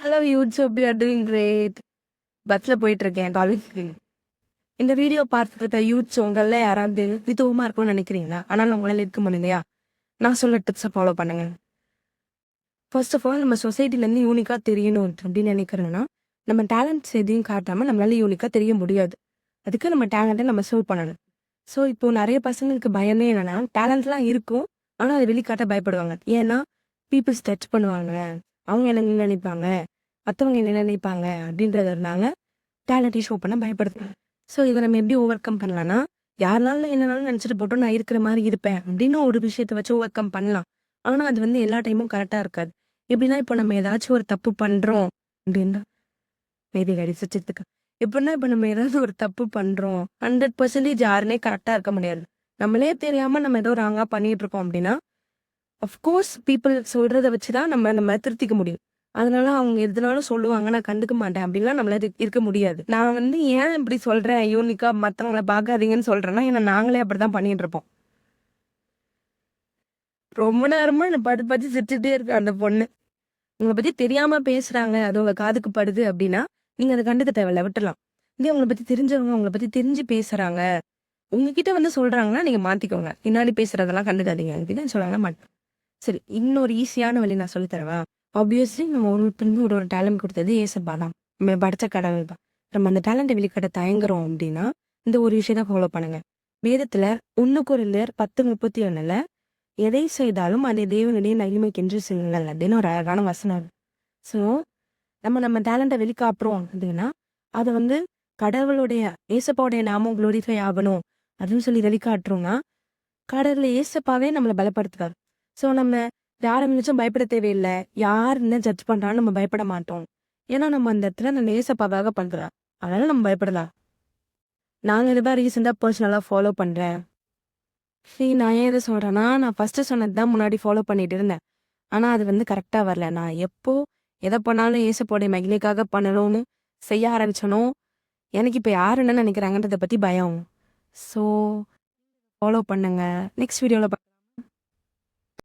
Hello YouTube, you are doing great. பஸ்ஸில் போயிட்டுருக்கேன் காலேஜுக்கு. இந்த வீடியோ பார்த்துட்டு இருக்க யூத்ஸ் உங்களில் யாராவது விதவமாக இருக்கும்னு நினைக்கிறீங்களா? ஆனால் உங்களால் இருக்க முடியலையா? நான் சொல்ல டிப்ஸை ஃபாலோ பண்ணுங்க. ஃபர்ஸ்ட் ஆஃப் ஆல், நம்ம சொசைட்டிலேருந்து யூனிக்காக தெரியணும் அப்படின்னு நினைக்கிறேன்னா, நம்ம டேலண்ட்ஸ் எதையும் காட்டாமல் நம்மளால யூனிக்காக தெரிய முடியாது. அதுக்கு நம்ம டேலண்ட்டை நம்ம ஷோ பண்ணணும். ஸோ இப்போது நிறைய பசங்களுக்கு பயமே என்னென்னா, டேலண்ட்லாம் இருக்கும், ஆனால் அதை வெளிக்காட்ட பயப்படுவாங்க. ஏன்னா பீப்புள்ஸ் டச் பண்ணுவாங்க, அவங்க என்ன நினைப்பாங்க, மற்றவங்க என்ன நினைப்பாங்க அப்படின்றதுனால டேலண்ட்டை ஷோ பண்ண பயப்படுது. ஸோ இதை நம்ம எப்படி ஓவர் கம் பண்ணலான்னா, யாருனாலும் என்னனாலும் நினச்சிட்டு போட்டோம் நான் இருக்கிற மாதிரி இருப்பேன் அப்படின்னு ஒரு விஷயத்தை வச்சு ஓவர் கம் பண்ணலாம். ஆனால் அது வந்து எல்லா டைமும் கரெக்டாக இருக்காது. எப்படின்னா, இப்போ நம்ம ஏதாச்சும் ஒரு தப்பு பண்ணுறோம் அப்படின்னா மேபி அடிச்சுக்கு எப்படின்னா, இப்போ நம்ம ஏதாவது ஒரு தப்பு பண்ணுறோம் 100% யாருனே கரெக்டாக இருக்க முடியாது. நம்மளே தெரியாமல் நம்ம ஏதோ ராங்காக பண்ணிகிட்டு இருக்கோம் அப்படின்னா, அஃப்கோர்ஸ் பீப்புள் சொல்கிறத வச்சு தான் நம்ம திருத்திக்க முடியும். அதனால அவங்க எதுனாலும் சொல்லுவாங்க, நான் கண்டுக்க மாட்டேன் அப்படின்லாம் நம்மளால இருக்க முடியாது. நான் வந்து ஏன் இப்படி சொல்கிறேன் யூனிக்கா மற்றவங்கள பார்க்காதீங்கன்னு சொல்கிறேன்னா, ஏன்னா நாங்களே அப்படி தான் பண்ணிட்டு இருப்போம். ரொம்ப நேரமா என்ன படுத்து படுத்து சிரிச்சுட்டே இருக்கு அந்த பொண்ணு. உங்களை பற்றி தெரியாமல் பேசுகிறாங்க, அது உங்கள் காதுக்கு படுது அப்படின்னா, நீங்கள் அதை கண்டுக்க தேவையில்ல, விட்டுலாம். இதே உங்களை பற்றி தெரிஞ்சவங்க உங்களை பற்றி தெரிஞ்சு பேசுகிறாங்க, உங்ககிட்ட வந்து சொல்கிறாங்கன்னா நீங்கள் மாற்றிக்கோங்க. பின்னாடி பேசுகிறதெல்லாம் கண்டுக்காதீங்க அப்படின்னு சொல்கிறாங்க மாட்டேன். சரி, இன்னொரு ஈஸியான வழி நான் சொல்லித்தரவா? ஆப்வியஸ்லி நம்ம ஒருத்தருக்கு ஒரு டேலண்ட் கொடுத்தது ஏசப்பா தான், நம்ம படித்த கடவுள் தான். நம்ம அந்த டேலண்ட்டை வெளிக்காட்ட தயங்குறோம் அப்படின்னா, இந்த ஒரு விஷயத்தை ஃபாலோ பண்ணுங்க. வேதத்தில் 1 கொரிந்தியர் 10:31 எதை செய்தாலும் அதை தேவனுடைய மகிமைக்கென்று செய்யுங்கள் அப்படின்னு ஒரு அழகான வசனம். ஸோ நம்ம டேலண்ட்டை வெளிக்காட்டுறோம் அப்படின்னா, அதை வந்து கடவுளுடைய ஏசப்பாவுடைய நாமம் குளோரிஃபை ஆகணும் அப்படின்னு சொல்லி வெளிக்காட்டுறோம்னா, கடவுள் ஏசப்பாவே நம்மளை பலப்படுத்துறாரு. ஸோ நம்ம யாரை நினைச்சும் பயப்பட தேவையில்லை. யார் என்ன ஜட்ஜ் பண்ணுறான்னு நம்ம பயப்பட மாட்டோம். ஏன்னா நம்ம அந்த இடத்துல நம்ம ஏசப்பாவாக பண்ணுறோம். அதனால நம்ம பயப்படலாம். நாங்கள் இதுதான் ரீசெண்டாக பர்சனலாக ஃபாலோ பண்ணுறேன். சரி, நான் ஏன் இதை சொல்கிறேன்னா, நான் ஃபஸ்ட்டு சொன்னது தான் முன்னாடி ஃபாலோ பண்ணிட்டு இருந்தேன். ஆனால் அது வந்து கரெக்டாக வரல. நான் எப்போ எதை பண்ணாலும் ஏசப்போடைய மகிமைக்காக பண்ணணும்னு செய்ய ஆரம்பிச்சனோ, எனக்கு இப்போ யார் என்ன நினைக்கிறாங்கன்றதை பற்றி பயம். ஸோ ஃபாலோ பண்ணுங்க. நெக்ஸ்ட் வீடியோவில்